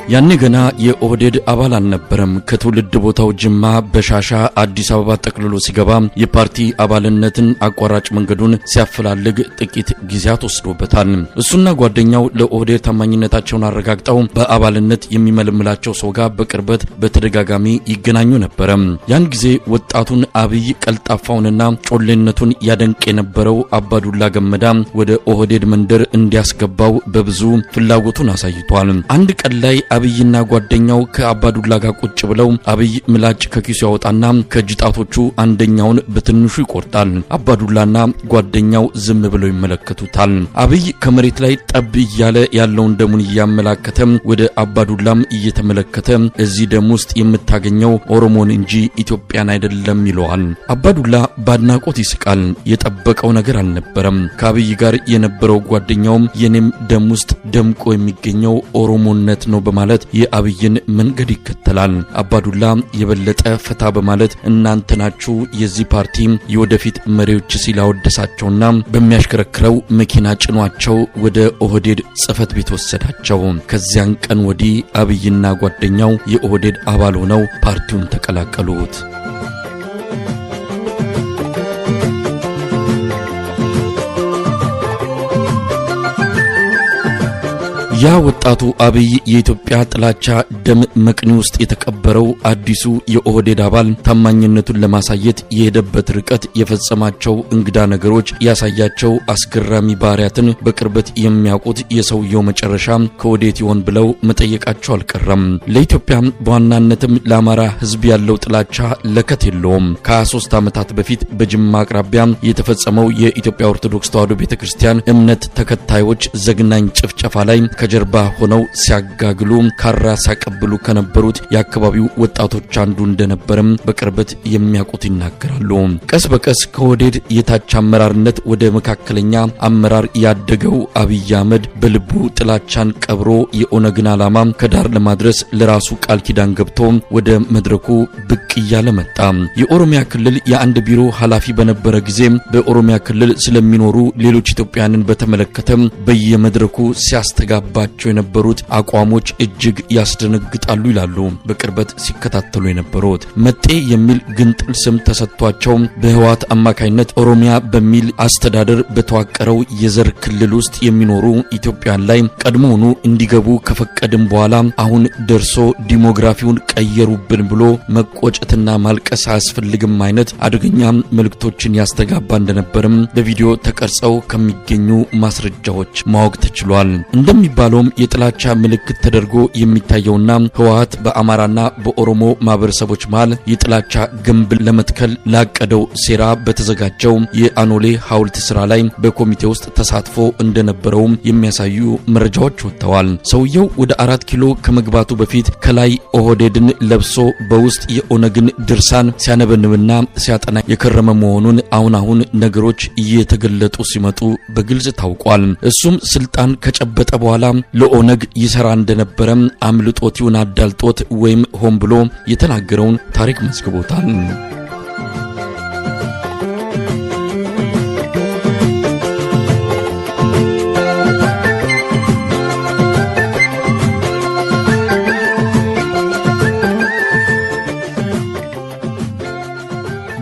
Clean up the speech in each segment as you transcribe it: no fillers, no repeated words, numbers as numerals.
ያኔ ገና የኦህዴድ አባል አልነበረም። ከትውልድ ቦታው ጅማ በሻሻ አዲስ አበባ ተጠቅልሎ ሲገባ የፓርቲ አባልነትን አቋራጭ መንገዱን ሲያፈላልግ ጥቂት ጊዜያት ወስዶበታል። እሱና ጓደኛው ለኦህዴድ ታማኝነታቸውን አረጋግጠው በአባልነት የሚመለምላቸው ሰው ጋር በቅርበት በተደጋጋሚ ይገናኙ ነበር። ያን ጊዜ ወጣቱን አብይ ቀልጣፋውንና ጮሌነቱን ያደንቅ የነበረው አባዱላ ገመዳ ወደ ኦህዴድ መንደር እንዲያስገባው በብዙ ፍላጎቱን አሳይቷል። አንድ ቀን ላይ አብይና ጓደኛው ከአባዱላ ጋር ቁጭ ብለው አብይ ምላጭ ከኪሱ ያወጣና ከጅጣቶቹ አንደኛውን በትንሹ ይቆርጣል። አባዱላና ጓደኛው ዝም ብለው ይመለከቱታል። አብይ ከመሬት ላይ ጠብ እያለ ያለውን ደሙን እያመላከተ ወደ አባዱላም እየተመለከተ እዚህ ደም ውስጥ የምታገኘው ኦሮሞን እንጂ ኢትዮጵያን አይደለም ይለዋል። አባዱላ ባድናቆት ይስቃል። የጠበቀው ነገር አልነበረም። ከአብይ ጋር የነበረው ጓደኛውም የኔም ደም ውስጥ ደምቆ የሚገኘው ኦሮሞነት ነው በማለት የአብይን መንገድ ይከተላል። አባዱላ የበለጠ ፈታ በማለት እናንተ ናችሁ የዚህ ፓርቲ የወደፊት መሪዎች ሲል አወደሳቸውና በሚያሽከረክረው መኪና ጭኗቸው ወደ ኦህዴድ ጽፈት ቤት ወሰዳቸው። ከዚያን ቀን ወዲህ አብይና ጓደኛው የኦህዴድ አባል ሆነው ፓርቲውን ተቀላቀሉት። ያ ወጣቱ አብይ የኢትዮጵያ ጥላቻ ደም መቅኒ ውስጥ የተቀበረው አዲሱ የኦህዴድ አባል ታማኝነቱን ለማሳየት የሄደበት ርቀት የፈጸማቸው እንግዳ ነገሮች ያሳያቸው አስገራሚ ባህሪያትን በቅርበት የሚያውቁት የሰውየው መጨረሻ ከወዴት ይሆን ብለው መጠየቃቸው አልቀረም። ለኢትዮጵያ በዋናነትም ለአማራ ሕዝብ ያለው ጥላቻ ለከት የለውም። ከ23 ዓመታት በፊት በጅማ አቅራቢያ የተፈጸመው የኢትዮጵያ ኦርቶዶክስ ተዋሕዶ ቤተክርስቲያን እምነት ተከታዮች ዘግናኝ ጭፍጨፋ ላይ ከጀርባ ሆነው ሲያጋግሉ ካራ ሲያቀብሉ ከነበሩት የአካባቢው ወጣቶች አንዱ እንደነበረም በቅርበት የሚያውቁት ይናገራሉ። ቀስ በቀስ ከኦህዴድ የታች አመራርነት ወደ መካከለኛ አመራር ያደገው አብይ አህመድ በልቡ ጥላቻን ቀብሮ የኦነግን ዓላማ ከዳር ለማድረስ ለራሱ ቃል ኪዳን ገብቶ ወደ መድረኩ ብቅ እያለ መጣ። የኦሮሚያ ክልል የአንድ ቢሮ ኃላፊ በነበረ ጊዜ በኦሮሚያ ክልል ስለሚኖሩ ሌሎች ኢትዮጵያውያንን በተመለከተ በየመድረኩ ሲያስተጋባ ባቸው የነበሩት አቋሞች እጅግ ያስደነግጣሉ ይላሉ በቅርበት ሲከታተሉ የነበሩት። መጤ የሚል ግንጥል ስም ተሰጥቷቸው በህዋት አማካይነት ኦሮሚያ በሚል አስተዳደር በተዋቀረው የዘር ክልል ውስጥ የሚኖሩ ኢትዮጵያን ላይ ቀድሞውኑ እንዲገቡ ከፈቀድም በኋላ አሁን ደርሶ ዲሞግራፊውን ቀየሩብን ብሎ መቆጨትና ማልቀስ አያስፈልግም አይነት አደገኛ መልእክቶችን ያስተጋባ እንደነበርም በቪዲዮ ተቀርጸው ከሚገኙ ማስረጃዎች ማወቅ ተችሏል። እንደሚባለው የጥላቻ ምልክት ተደርጎ የሚታየውና ህወሓት በአማራና በኦሮሞ ማህበረሰቦች መሃል የጥላቻ ግንብ ለመትከል ላቀደው ሴራ በተዘጋጀው የአኖሌ ሐውልት ስራ ላይ በኮሚቴ ውስጥ ተሳትፎ እንደነበረው የሚያሳዩ መረጃዎች ወጥተዋል። ሰውየው ወደ 4 ኪሎ ከመግባቱ በፊት ከላይ ኦህዴድን ለብሶ በውስጥ የኦነግን ድርሳን ሲያነበንብና ሲያጠና የከረመ መሆኑን አሁን ነገሮች እየተገለጡ ሲመጡ በግልጽ ታውቋል። እሱም ስልጣን ከጨበጠ በኋላ ለኦነግ ይሰራ እንደነበረም አምልጦት ይሁን አዳልጦት ወይም ሆን ብሎ የተናገረውን ታሪክ መዝግቦታል።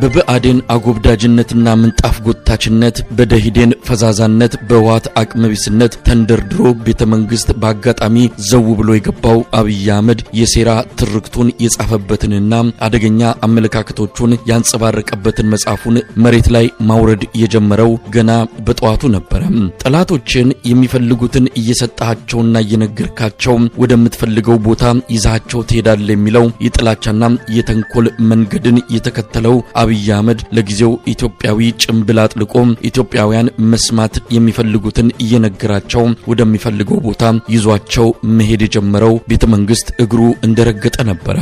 በብአዴን አጎብዳጅነትና ምንጣፍ ጎታችነት በደሂዴን ፈዛዛነት በህወሓት አቅመቢስነት ተንደርድሮ ቤተመንግስት በአጋጣሚ ዘው ብሎ የገባው አብይ አህመድ የሴራ ትርክቱን የጻፈበትንና አደገኛ አመለካከቶቹን ያንጸባረቀበትን መጽሐፉን መሬት ላይ ማውረድ የጀመረው ገና በጠዋቱ ነበር። ጠላቶችን የሚፈልጉትን እየሰጣቸውና እየነገርካቸው ወደምትፈልገው ቦታ ይዛቸው ትሄዳለህ የሚለው የጥላቻና የተንኮል መንገድን የተከተለው አብይ አህመድ ለጊዜው ኢትዮጵያዊ ጭምብል አጥልቆ ኢትዮጵያውያን መስማት የሚፈልጉትን እየነገራቸው ወደሚፈልገው ቦታ ይዟቸው መሄድ የጀመረው ቤተመንግስት እግሩ እንደረገጠ ነበር።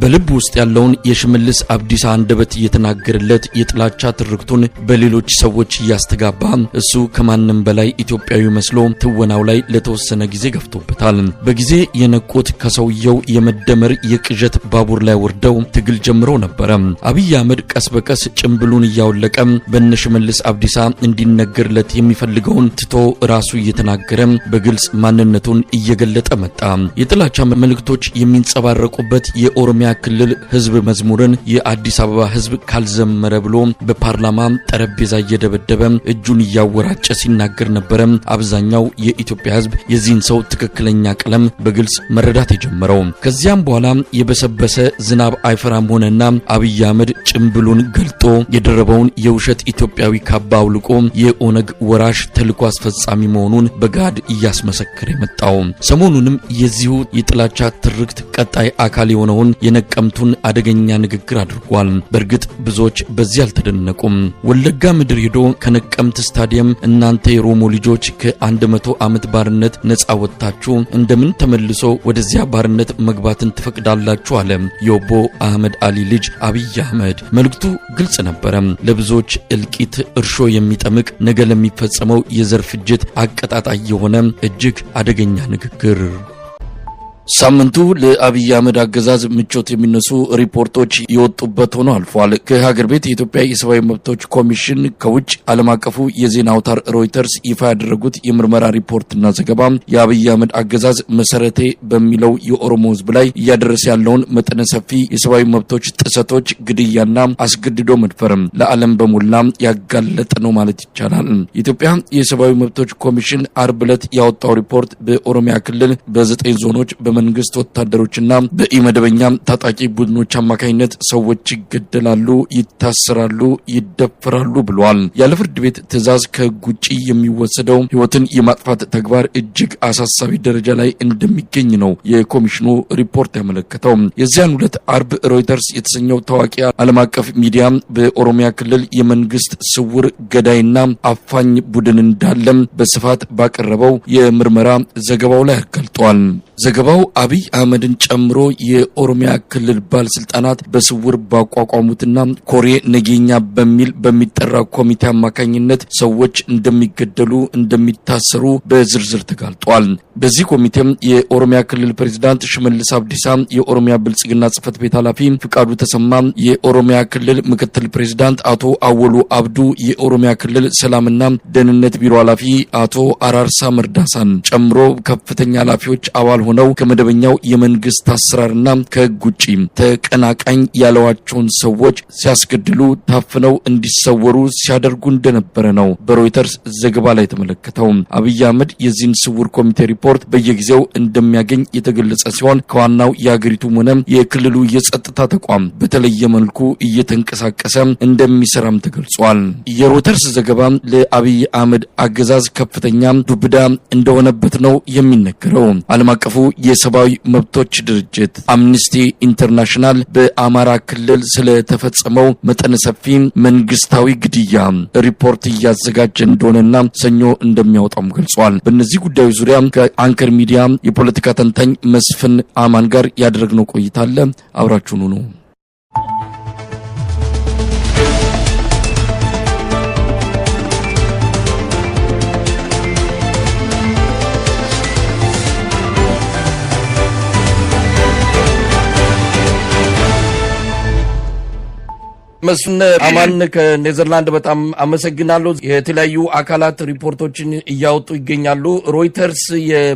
በልብ ውስጥ ያለውን የሽመልስ አብዲሳ አንደበት እየተናገረለት የጥላቻ ትርክቱን በሌሎች ሰዎች እያስተጋባ እሱ ከማንም በላይ ኢትዮጵያዊ መስሎ ትወናው ላይ ለተወሰነ ጊዜ ገፍቶበታል። በጊዜ የነቁት ከሰውየው የመደመር የቅዠት ባቡር ላይ ወርደው ትግል ጀምረው ነበር። አብይ አህመድ ቀስ በቀስ ጭምብሉን እያወለቀ በነሽመልስ አብዲሳ እንዲነገር ሊነገርለት የሚፈልገውን ትቶ ራሱ እየተናገረ በግልጽ ማንነቱን እየገለጠ መጣ። የጥላቻ መልእክቶች የሚንጸባረቁበት የኦሮሚያ ክልል ህዝብ መዝሙርን የአዲስ አበባ ህዝብ ካልዘመረ ብሎ በፓርላማ ጠረጴዛ እየደበደበ እጁን እያወራጨ ሲናገር ነበር። አብዛኛው የኢትዮጵያ ህዝብ የዚህን ሰው ትክክለኛ ቀለም በግልጽ መረዳት የጀመረው ከዚያም በኋላ የበሰበሰ ዝናብ አይፈራም ሆነና አብይ አህመድ ጭምብሉን ገልጦ የደረበውን የውሸት ኢትዮጵያዊ ካባ አውልቆ የኦነግ ወራሽ ተልዕኮ አስፈጻሚ መሆኑን በጋድ እያስመሰከረ መጣው። ሰሞኑንም የዚሁ የጥላቻ ትርክት ቀጣይ አካል የሆነውን የነቀምቱን አደገኛ ንግግር አድርጓል። በእርግጥ ብዙዎች በዚህ አልተደነቁም። ወለጋ ምድር ሄዶ ከነቀምት ስታዲየም እናንተ የሮሞ ልጆች ከ100 ዓመት ባርነት ነፃ ወጣችሁ እንደምን ተመልሶ ወደዚያ ባርነት መግባትን ትፈቅዳላችሁ አለ የኦቦ አህመድ አሊ ልጅ አብይ አህመድ። መልእክቱ ግልጽ ነበር። ለብዙዎች እልቂት እርሾ የሚጠምቅ ነገ ለሚፈጸመው የዘር ፍጅት አቀጣጣይ የሆነ እጅግ አደገኛ ንግግር። ሳምንቱ ለአብይ አህመድ አገዛዝ ምቾት የሚነሱ ሪፖርቶች የወጡበት ሆኖ አልፏል። ከሀገር ቤት የኢትዮጵያ የሰብአዊ መብቶች ኮሚሽን ከውጭ ዓለም አቀፉ የዜና አውታር ሮይተርስ ይፋ ያደረጉት የምርመራ ሪፖርትና ዘገባ የአብይ አህመድ አገዛዝ መሰረቴ በሚለው የኦሮሞ ህዝብ ላይ እያደረሰ ያለውን መጠነ ሰፊ የሰብአዊ መብቶች ጥሰቶች፣ ግድያና አስገድዶ መድፈርም ለዓለም በሙላ ያጋለጠ ነው ማለት ይቻላል። የኢትዮጵያ የሰብአዊ መብቶች ኮሚሽን አርብ ዕለት ያወጣው ሪፖርት በኦሮሚያ ክልል በ9 ዞኖች መንግስት ወታደሮችና በኢመደበኛ ታጣቂ ቡድኖች አማካኝነት ሰዎች ይገደላሉ፣ ይታሰራሉ፣ ይደፈራሉ ብሏል። ያለ ፍርድ ቤት ትዕዛዝ ከህግ ውጪ የሚወሰደው ህይወትን የማጥፋት ተግባር እጅግ አሳሳቢ ደረጃ ላይ እንደሚገኝ ነው የኮሚሽኑ ሪፖርት ያመለከተው። የዚያን ዕለት አርብ ሮይተርስ የተሰኘው ታዋቂ ዓለም አቀፍ ሚዲያ በኦሮሚያ ክልል የመንግስት ስውር ገዳይና አፋኝ ቡድን እንዳለም በስፋት ባቀረበው የምርመራ ዘገባው ላይ አጋልጧል። ዘገባው አብይ አህመድን ጨምሮ የኦሮሚያ ክልል ባለስልጣናት በስውር ባቋቋሙትና ኮሬ ነገኛ በሚል በሚጠራ ኮሚቴ አማካኝነት ሰዎች እንደሚገደሉ፣ እንደሚታሰሩ በዝርዝር ተጋልጧል። በዚህ ኮሚቴም የኦሮሚያ ክልል ፕሬዝዳንት ሽመልስ አብዲሳ፣ የኦሮሚያ ብልጽግና ጽህፈት ቤት ኃላፊ ፍቃዱ ተሰማ፣ የኦሮሚያ ክልል ምክትል ፕሬዝዳንት አቶ አወሉ አብዱ፣ የኦሮሚያ ክልል ሰላምና ደህንነት ቢሮ ኃላፊ አቶ አራርሳ መርዳሳን ጨምሮ ከፍተኛ ኃላፊዎች አባል ሆነው ከመደበኛው የመንግስት አሰራርና ከህግ ውጪ ተቀናቃኝ ያለዋቸውን ሰዎች ሲያስገድሉ፣ ታፍነው እንዲሰወሩ ሲያደርጉ እንደነበረ ነው በሮይተርስ ዘገባ ላይ ተመለከተው። አብይ አህመድ የዚህን ስውር ኮሚቴ ሪፖርት በየጊዜው እንደሚያገኝ የተገለጸ ሲሆን ከዋናው የአገሪቱም ሆነ የክልሉ የጸጥታ ተቋም በተለየ መልኩ እየተንቀሳቀሰ እንደሚሰራም ተገልጿል። የሮይተርስ ዘገባ ለአብይ አህመድ አገዛዝ ከፍተኛ ዱብዳ እንደሆነበት ነው የሚነገረው። ዓለም አቀፉ የሰብአዊ መብቶች ድርጅት አምነስቲ ኢንተርናሽናል በአማራ ክልል ስለተፈጸመው መጠነ ሰፊ መንግስታዊ ግድያ ሪፖርት እያዘጋጀ እንደሆነና ሰኞ እንደሚያወጣም ገልጿል። በእነዚህ ጉዳዮች ዙሪያ ከአንከር ሚዲያ የፖለቲካ ተንታኝ መስፍን አማን ጋር ያደረግነው ቆይታ አለ። አብራችሁኑ ነው። መስፍን አማን ከኔዘርላንድ በጣም አመሰግናለሁ። የተለያዩ አካላት ሪፖርቶችን እያወጡ ይገኛሉ። ሮይተርስ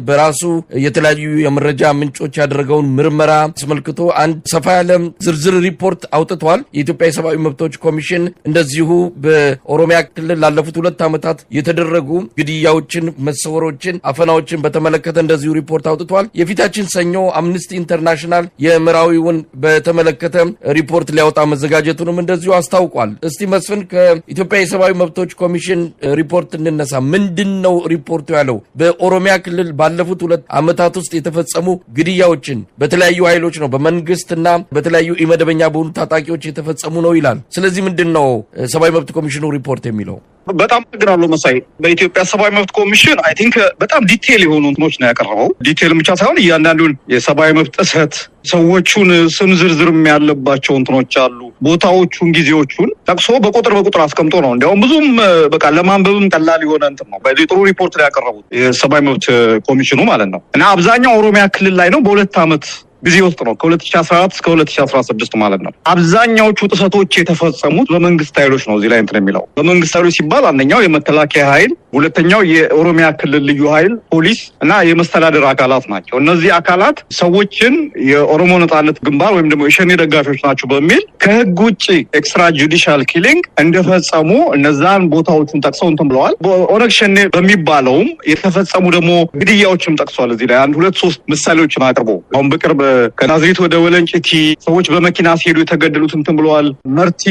በራሱ የተለያዩ የመረጃ ምንጮች ያደረገውን ምርመራ አስመልክቶ አንድ ሰፋ ያለ ዝርዝር ሪፖርት አውጥቷል። የኢትዮጵያ የሰብአዊ መብቶች ኮሚሽን እንደዚሁ በኦሮሚያ ክልል ላለፉት 2 ዓመታት የተደረጉ ግድያዎችን፣ መሰወሮችን፣ አፈናዎችን በተመለከተ እንደዚሁ ሪፖርት አውጥቷል። የፊታችን ሰኞ አምነስቲ ኢንተርናሽናል የምዕራዊውን በተመለከተ ሪፖርት ሊያወጣ መዘጋጀቱንም እንደዚሁ አስታውቋል። እስቲ መስፍን ከኢትዮጵያ የሰብአዊ መብቶች ኮሚሽን ሪፖርት እንነሳ። ምንድነው ሪፖርቱ ያለው? በኦሮሚያ ክልል ባለፉት 2 ዓመታት ውስጥ የተፈጸሙ ግድያዎችን በተለያዩ ኃይሎች ነው በመንግስትና በተለያዩ ኢመደበኛ በሆኑ ታጣቂዎች የተፈጸሙ ነው ይላል። ስለዚህ ምንድነው ሰብአዊ መብት ኮሚሽኑ ሪፖርት የሚለው? በጣም ግናሉ መሳይ በኢትዮጵያ ሰብአዊ መብት ኮሚሽን አይ ቲንክ በጣም ዲቴል የሆኑ እንትኖች ነው ያቀረበው። ዲቴል ብቻ ሳይሆን እያንዳንዱን የሰብአዊ መብት ጥሰት ሰዎቹን ስም ዝርዝርም ያለባቸው እንትኖች አሉ። ቦታዎቹን፣ ጊዜዎቹን ጠቅሶ በቁጥር አስቀምጦ ነው። እንዲያውም ብዙም በቃ ለማንበብም ቀላል የሆነ እንትን ነው። በዚህ ጥሩ ሪፖርት ላይ ያቀረቡት የሰብአዊ መብት ኮሚሽኑ ማለት ነው። እና አብዛኛው ኦሮሚያ ክልል ላይ ነው። በ2 ዓመት ጊዜ ውስጥ ነው ከ2014 እስከ 2016 ማለት ነው። አብዛኛዎቹ ጥሰቶች የተፈጸሙት በመንግስት ኃይሎች ነው። እዚህ ላይ እንትን የሚለው በመንግስት ኃይሎች ሲባል አንደኛው የመከላከያ ኃይል፣ ሁለተኛው የኦሮሚያ ክልል ልዩ ኃይል ፖሊስ እና የመስተዳደር አካላት ናቸው። እነዚህ አካላት ሰዎችን የኦሮሞ ነጻነት ግንባር ወይም ደግሞ የሸኔ ደጋፊዎች ናቸው በሚል ከህግ ውጭ ኤክስትራ ጁዲሻል ኪሊንግ እንደፈጸሙ እነዛን ቦታዎችን ጠቅሰው እንትን ብለዋል። በኦነግ ሸኔ በሚባለውም የተፈጸሙ ደግሞ ግድያዎችም ጠቅሷል። እዚህ ላይ 1 2 3 ምሳሌዎችን አቅርቦ አሁን በቅርብ ከናዝሬት ወደ ወለንጭቲ ሰዎች በመኪና ሲሄዱ የተገደሉት እንትን ብለዋል። መርቲ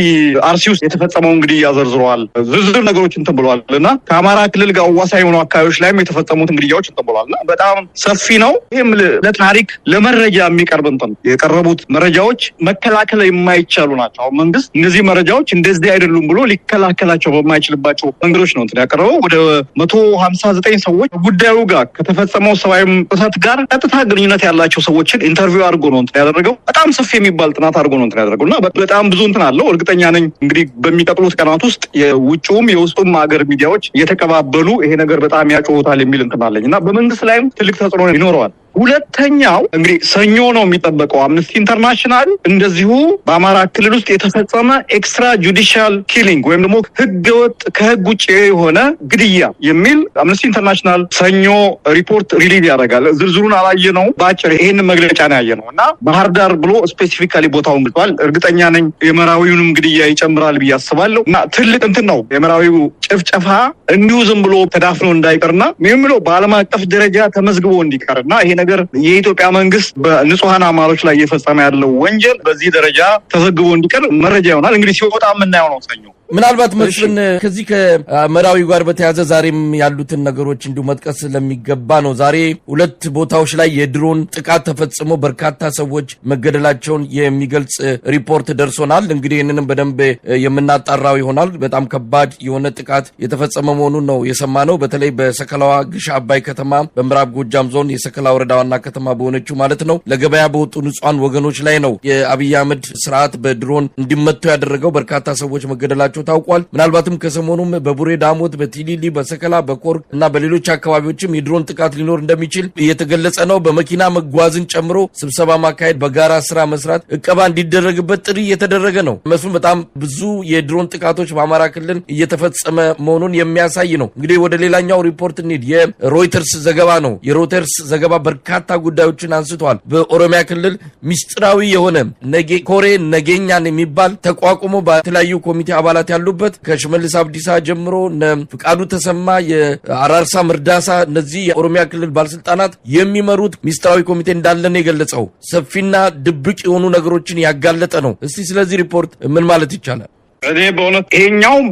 አርሲ ውስጥ የተፈጸመውን ግድያ ዘርዝረዋል። ዝርዝር ነገሮች እንትን ብለዋል እና ከአማራ ክልል ጋር አዋሳኝ የሆኑ አካባቢዎች ላይም የተፈጸሙትን ግድያዎች እንትን ብለዋል እና በጣም ሰፊ ነው። ይህም ለታሪክ ለመረጃ የሚቀርብ እንትን የቀረቡት መረጃዎች መከላከል የማይቻሉ ናቸው። አሁን መንግስት እነዚህ መረጃዎች እንደዚህ አይደሉም ብሎ ሊከላከላቸው በማይችልባቸው መንገዶች ነው እንትን ያቀረበው። ወደ 159 ሰዎች ጉዳዩ ጋር ከተፈጸመው ሰብአዊ ጥሰት ጋር ቀጥታ ግንኙነት ያላቸው ሰዎችን ኢንተርቪው አድርጎ ነው እንትን ያደረገው። በጣም ሰፊ የሚባል ጥናት አድርጎ ነው እንትን ያደረገው እና በጣም ብዙ እንትን አለው። እርግጠኛ ነኝ እንግዲህ በሚቀጥሉት ቀናት ውስጥ የውጭውም የውስጡም ሀገር ሚዲያዎች እየተቀባበሉ ይሄ ነገር በጣም ያጮሁታል የሚል እንትን አለኝ እና በመንግስት ላይም ትልቅ ተጽዕኖ ይኖረዋል። ሁለተኛው እንግዲህ ሰኞ ነው የሚጠበቀው አምነስቲ ኢንተርናሽናል እንደዚሁ በአማራ ክልል ውስጥ የተፈጸመ ኤክስትራ ጁዲሻል ኪሊንግ ወይም ደግሞ ህገወጥ ከህግ ውጭ የሆነ ግድያ የሚል አምነስቲ ኢንተርናሽናል ሰኞ ሪፖርት ሪሊዝ ያደርጋል። ዝርዝሩን አላየነው፣ በአጭር ይሄንን መግለጫ ነው ያየነው እና ባህር ዳር ብሎ ስፔሲፊካሊ ቦታውን ገልጿል። እርግጠኛ ነኝ የመራዊውንም ግድያ ይጨምራል ብዬ አስባለሁ እና ትልቅ እንትን ነው የመራዊው ጭፍጨፋ እንዲሁ ዝም ብሎ ተዳፍኖ እንዳይቀርና ምንም ብሎ በዓለም አቀፍ ደረጃ ተመዝግቦ እንዲቀርና ይሄ ነገር የኢትዮጵያ መንግስት በንጹሃን አማሮች ላይ እየፈጸመ ያለው ወንጀል በዚህ ደረጃ ተዘግቦ እንዲቀር መረጃ ይሆናል። እንግዲህ ሲወጣ የምናየው ነው ሰኞ። ምናልባት መስፍን ከዚህ ከመራዊ ጋር በተያያዘ ዛሬም ያሉትን ነገሮች እንዲሁ መጥቀስ ስለሚገባ ነው። ዛሬ 2 ቦታዎች ላይ የድሮን ጥቃት ተፈጽሞ በርካታ ሰዎች መገደላቸውን የሚገልጽ ሪፖርት ደርሶናል። እንግዲህ ይህንንም በደንብ የምናጣራው ይሆናል። በጣም ከባድ የሆነ ጥቃት የተፈጸመ መሆኑን ነው የሰማነው። በተለይ በሰከላዋ ግሽ አባይ ከተማ በምዕራብ ጎጃም ዞን የሰከላ ወረዳ ዋና ከተማ በሆነችው ማለት ነው ለገበያ በወጡ ንጹሃን ወገኖች ላይ ነው የአብይ አህመድ ስርዓት በድሮን እንዲመቱ ያደረገው። በርካታ ሰዎች መገደላቸው ታውቋል። ምናልባትም ከሰሞኑም በቡሬ ዳሞት፣ በቲሊሊ፣ በሰከላ፣ በኮርግ እና በሌሎች አካባቢዎችም የድሮን ጥቃት ሊኖር እንደሚችል እየተገለጸ ነው። በመኪና መጓዝን ጨምሮ ስብሰባ ማካሄድ፣ በጋራ ስራ መስራት፣ እቀባ እንዲደረግበት ጥሪ እየተደረገ ነው። መስፍን በጣም ብዙ የድሮን ጥቃቶች በአማራ ክልል እየተፈጸመ መሆኑን የሚያሳይ ነው። እንግዲህ ወደ ሌላኛው ሪፖርት እንሂድ። የሮይተርስ ዘገባ ነው። የሮይተርስ ዘገባ በርካታ ጉዳዮችን አንስቷል። በኦሮሚያ ክልል ሚስጥራዊ የሆነ ኮሬ ነገኛን የሚባል ተቋቁሞ በተለያዩ ኮሚቴ አባላት ያሉበት ከሽመልስ አብዲሳ ጀምሮ ፍቃዱ ተሰማ፣ የአራርሳ መርዳሳ እነዚህ የኦሮሚያ ክልል ባለስልጣናት የሚመሩት ሚስጥራዊ ኮሚቴ እንዳለ ነው የገለጸው። ሰፊና ድብቅ የሆኑ ነገሮችን ያጋለጠ ነው። እስቲ ስለዚህ ሪፖርት ምን ማለት ይቻላል? እኔ በእውነት ይሄኛውም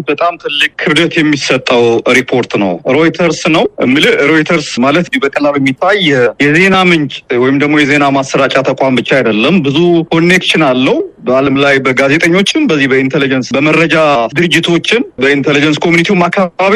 በጣም ትልቅ ክብደት የሚሰጠው ሪፖርት ነው። ሮይተርስ ነው የምልህ። ሮይተርስ ማለት በቀላሉ የሚታይ የዜና ምንጭ ወይም ደግሞ የዜና ማሰራጫ ተቋም ብቻ አይደለም። ብዙ ኮኔክሽን አለው በዓለም ላይ በጋዜጠኞችም በዚህ በኢንቴሊጀንስ በመረጃ ድርጅቶችም በኢንቴሊጀንስ ኮሚኒቲውም አካባቢ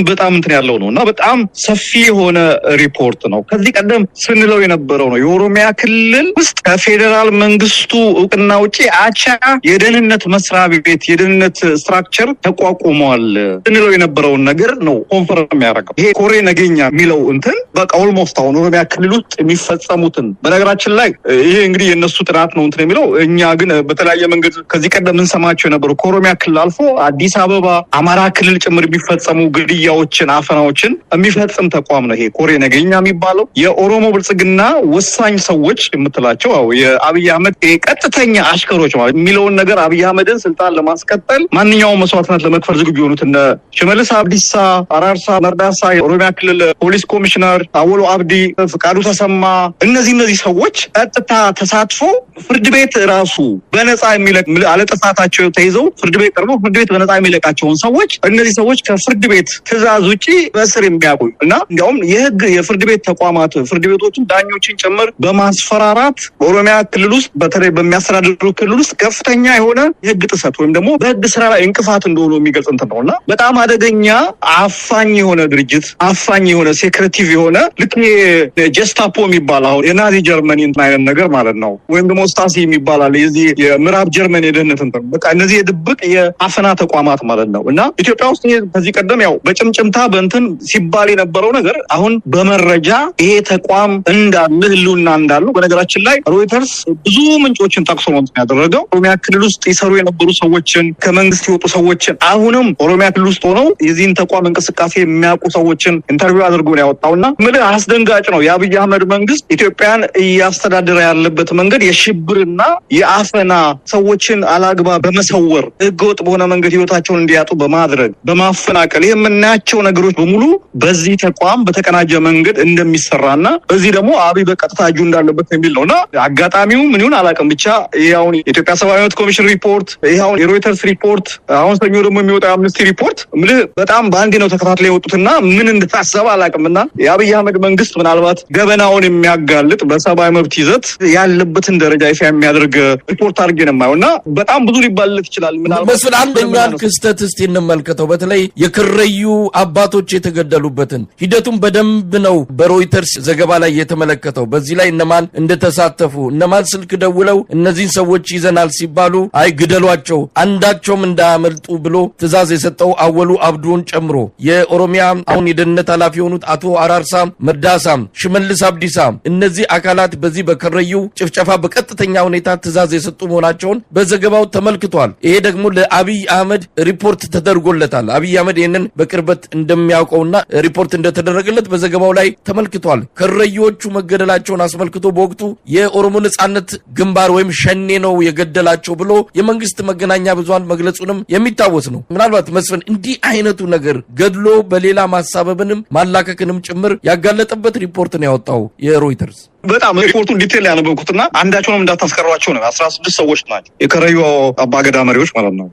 በጣም እንትን ያለው ነው እና በጣም ሰፊ የሆነ ሪፖርት ነው። ከዚህ ቀደም ስንለው የነበረው ነው የኦሮሚያ ክልል ውስጥ ከፌዴራል መንግስቱ እውቅና ውጪ አቻ የደህንነት መስሪያ ቤት የደህንነት ስትራክቸር ተቋቁሟል ስንለው የነበረውን ነገር ነው ኮንፈርም ያደረገው። ይሄ ኮሬ ነገኛ የሚለው እንትን በቃ ኦልሞስት አሁን ኦሮሚያ ክልል ውስጥ የሚፈጸሙትን በነገራችን ላይ ይሄ እንግዲህ የእነሱ ጥናት ነው እንትን የሚለው እኛ ግን በተለያየ መንገድ ከዚህ ቀደም እንሰማቸው የነበሩ ከኦሮሚያ ክልል አልፎ አዲስ አበባ፣ አማራ ክልል ጭምር የሚፈጸሙ ግድያዎችን፣ አፈናዎችን የሚፈጽም ተቋም ነው ይሄ ኮሬ ነገኛ የሚባለው። የኦሮሞ ብልጽግና ወሳኝ ሰዎች የምትላቸው የአብይ አህመድ ቀጥተኛ አሽከሮች ማለት የሚለውን ነገር አብይ አህመድን ስልጣን ለማስቀጠል ማንኛውም መስዋዕትነት ለመክፈል ዝግጁ የሆኑት እነ ሽመልስ አብዲሳ፣ አራርሳ መርዳሳ፣ የኦሮሚያ ክልል ፖሊስ ኮሚሽነር አወሎ አብዲ፣ ፍቃዱ ተሰማ እነዚህ ሰዎች ቀጥታ ተሳትፎ ፍርድ ቤት ራሱ በነፃ የሚለቅ አለጥፋታቸው ተይዘው ፍርድ ቤት ቀርቦ ፍርድ ቤት በነፃ የሚለቃቸውን ሰዎች እነዚህ ሰዎች ከፍርድ ቤት ትዕዛዝ ውጪ በእስር የሚያቆዩ እና እንዲያውም የፍርድ ቤት ተቋማት ፍርድ ቤቶችን ዳኞችን ጭምር በማስፈራራት በኦሮሚያ ክልል ውስጥ በተለይ በሚያስተዳድሩ ክልል ውስጥ ከፍተኛ የሆነ የህግ ጥሰት ወይም ደግሞ በህግ ስራ ላይ እንቅፋት እንደሆነ የሚገልጽ እንትን ነው እና በጣም አደገኛ አፋኝ የሆነ ድርጅት አፋኝ የሆነ ሴክሬቲቭ የሆነ ልክ ጀስታፖ የሚባል አሁን የናዚ ጀርመኒ አይነት ነገር ማለት ነው። ወይም ደግሞ ስታሲ የሚባል አለ የዚህ የምዕራብ ጀርመን የደህንነት እንትን በቃ እነዚህ የድብቅ የአፈና ተቋማት ማለት ነው። እና ኢትዮጵያ ውስጥ ከዚህ ቀደም ያው በጭምጭምታ በእንትን ሲባል የነበረው ነገር አሁን በመረጃ ይሄ ተቋም እንዳለ ህልውና እንዳለው በነገራችን ላይ ሮይተርስ ብዙ ምንጮችን ጠቅሶ ነው ያደረገው። ኦሮሚያ ክልል ውስጥ ይሰሩ የነበሩ ሰዎችን ከመንግስት የወጡ ሰዎችን አሁንም ኦሮሚያ ክልል ውስጥ ሆነው የዚህን ተቋም እንቅስቃሴ የሚያውቁ ሰዎችን ኢንተርቪው አድርጎ ነው ያወጣውና ምን አስደንጋጭ ነው። የአብይ አህመድ መንግስት ኢትዮጵያን እያስተዳደረ ያለበት መንገድ የሽብርና የአፈና ሰዎችን አላግባብ በመሰወር ህገወጥ በሆነ መንገድ ህይወታቸውን እንዲያጡ በማድረግ በማፈናቀል የምናያቸው ነገሮች በሙሉ በዚህ ተቋም በተቀናጀ መንገድ እንደሚሰራና በዚህ ደግሞ አብይ በቀጥታ እጁ እንዳለበት የሚል ነውና አጋጣሚው ምን ይሁን አላውቅም። ብቻ ይሄውን የኢትዮጵያ ሰብአዊ መብት ኮሚሽን ሪፖርት፣ ይሄውን የሮይተርስ ሪፖርት፣ አሁን ሰኞ ደግሞ የሚወጣው አምነስቲ ሪፖርት በጣም በአንድ ነው ተከታትለው የወጡትና ምን እንደታሰበ አላውቅምና የአብይ አህመድ መንግስት ምናልባት ገበናውን የሚያጋልጥ በሰብአዊ መብት ይዘት ያለበትን ደረጃ ይፋ የሚያደርግ ሪፖርት አድርጌ ነው የማየውና በጣም ብዙ ሊባልለት ይችላል። ምናልባት አንደኛውን ክስተት እስቲ እንመልከተው። በተለይ የክረዩ አባቶች የተገደሉበትን ሂደቱን በደንብ ነው በሮይተርስ ዘገባ ላይ የተመለከተው። በዚህ ላይ እነማን እንደተሳተፉ እነማን ስልክ ደውለው እነዚህን ሰዎች ይዘናል ሲባሉ አይ ግደሏቸው አንዳቸውም እንዳያመልጡ ብሎ ትዕዛዝ የሰጠው አወሉ አብዱን ጨምሮ የኦሮሚያ አሁን የደህንነት ኃላፊ የሆኑት አቶ አራርሳ መርዳሳ፣ ሽመልስ አብዲሳ እነዚህ አካላት በዚህ በከረዩ ጭፍጨፋ በቀጥተኛ ሁኔታ ትዕዛዝ የሰጡ መሆናቸውን በዘገባው ተመልክቷል። ይሄ ደግሞ ለአብይ አህመድ ሪፖርት ተደርጎለታል። አብይ አህመድ ይህንን በቅርበት እንደሚያውቀውና ሪፖርት እንደተደረገለት በዘገባው ላይ ተመልክቷል። ከረዩዎቹ መገደላቸውን አስመልክቶ በወቅቱ የኦሮሞ ነጻነት ግንባር ወይም ሸኔ ነው የገደላቸው ብሎ የመንግስት መገናኛ ብዙሃን መግለጹንም የሚታወስ ነው። ምናልባት መስፍን እንዲህ አይነቱ ነገር ገድሎ በሌላ ማሳበብንም ማላከክንም ጭምር ያጋለጠበት ሪፖርት ነው ያወጣው የሮይተርስ። በጣም ሪፖርቱን ዲቴል ያነበብኩትና አንዳቸውንም እንዳታስቀሯቸው ነው። 16 ሰዎች ናቸው የከረዩ አባገዳ መሪዎች ማለት ነው።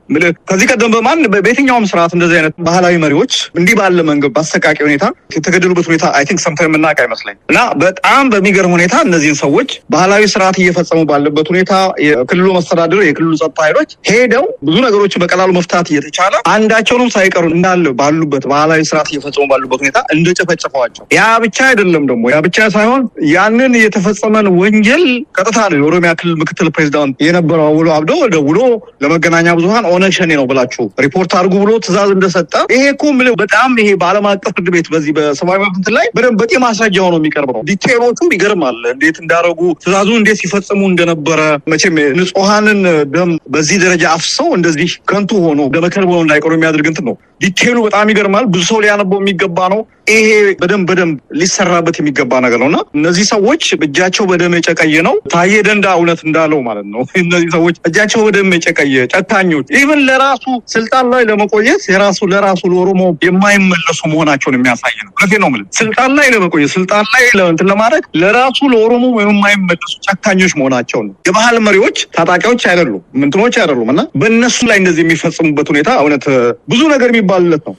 ከዚህ ቀደም በየትኛውም ስርዓት እንደዚህ አይነት ባህላዊ መሪዎች እንዲህ ባለ መንገድ በአሰቃቂ ሁኔታ የተገደሉበት ሁኔታ አይ ቲንክ ሰምተን የምናውቅ አይመስለኝ እና በጣም በሚገርም ሁኔታ እነዚህን ሰዎች ባህላዊ ስርዓት እየፈጸሙ ባለበት ሁኔታ የክልሉ መስተዳድር የክልሉ ጸጥታ ኃይሎች ሄደው ብዙ ነገሮችን በቀላሉ መፍታት እየተቻለ አንዳቸውንም ሳይቀሩ እንዳለ ባሉበት ባህላዊ ስርዓት እየፈጸሙ ባሉበት ሁኔታ እንደጨፈጨፈዋቸው ያ ብቻ አይደለም ደግሞ ያ ብቻ ሳይሆን ያንን የተፈጸመን ወንጀል ቀጥታ ነው የኦሮሚያ ክልል ምክትል ፕሬዚዳንት የነበረው አወሉ አብዶ ደውሎ ለመገናኛ ብዙሃን ኦነግ ሸኔ ነው ብላችሁ ሪፖርት አድርጉ ብሎ ትዕዛዝ እንደሰጠ ይሄ እኮ በጣም ይሄ በዓለም አቀፍ ፍርድ ቤት በዚህ በሰብአዊ መብት ላይ በደንብ በቂ ማስረጃ ሆኖ የሚቀርብ ነው። ዲቴሎቹ ይገርማል። እንዴት እንዳረጉ ትዕዛዙን እንዴት ሲፈጽሙ እንደነበረ መቼም ንጹሃንን ደም በዚህ ደረጃ አፍሰው እንደዚህ ከንቱ ሆኖ ደመከልብ ሆኖ እንዳይቀሩ የሚያደርግ እንትን ነው። ዲቴሉ በጣም ይገርማል። ብዙ ሰው ሊያነበው የሚገባ ነው። ይሄ በደንብ ሊሰራበት የሚገባ ነገር ነውና እነዚህ ሰዎች እጃቸው በደም የጨቀየ ነው። ታዬ ደንዳ እውነት እንዳለው ማለት ነው። እነዚህ ሰዎች እጃቸው በደም የጨቀየ ጨካኞች ኢቭን ለራሱ ስልጣን ላይ ለመቆየት ለራሱ ለኦሮሞ የማይመለሱ መሆናቸውን የሚያሳይ ነው። ነው ማለት ስልጣን ላይ ለመቆየት ስልጣን ላይ እንትን ለማድረግ ለራሱ ለኦሮሞ የማይመለሱ ጨካኞች መሆናቸው ነው። የባህል መሪዎች ታጣቂዎች አይደሉም፣ ምንትኖች አይደሉም እና በእነሱ ላይ እንደዚህ የሚፈጽሙበት ሁኔታ እውነት ብዙ ነገር የሚባልለት ነው።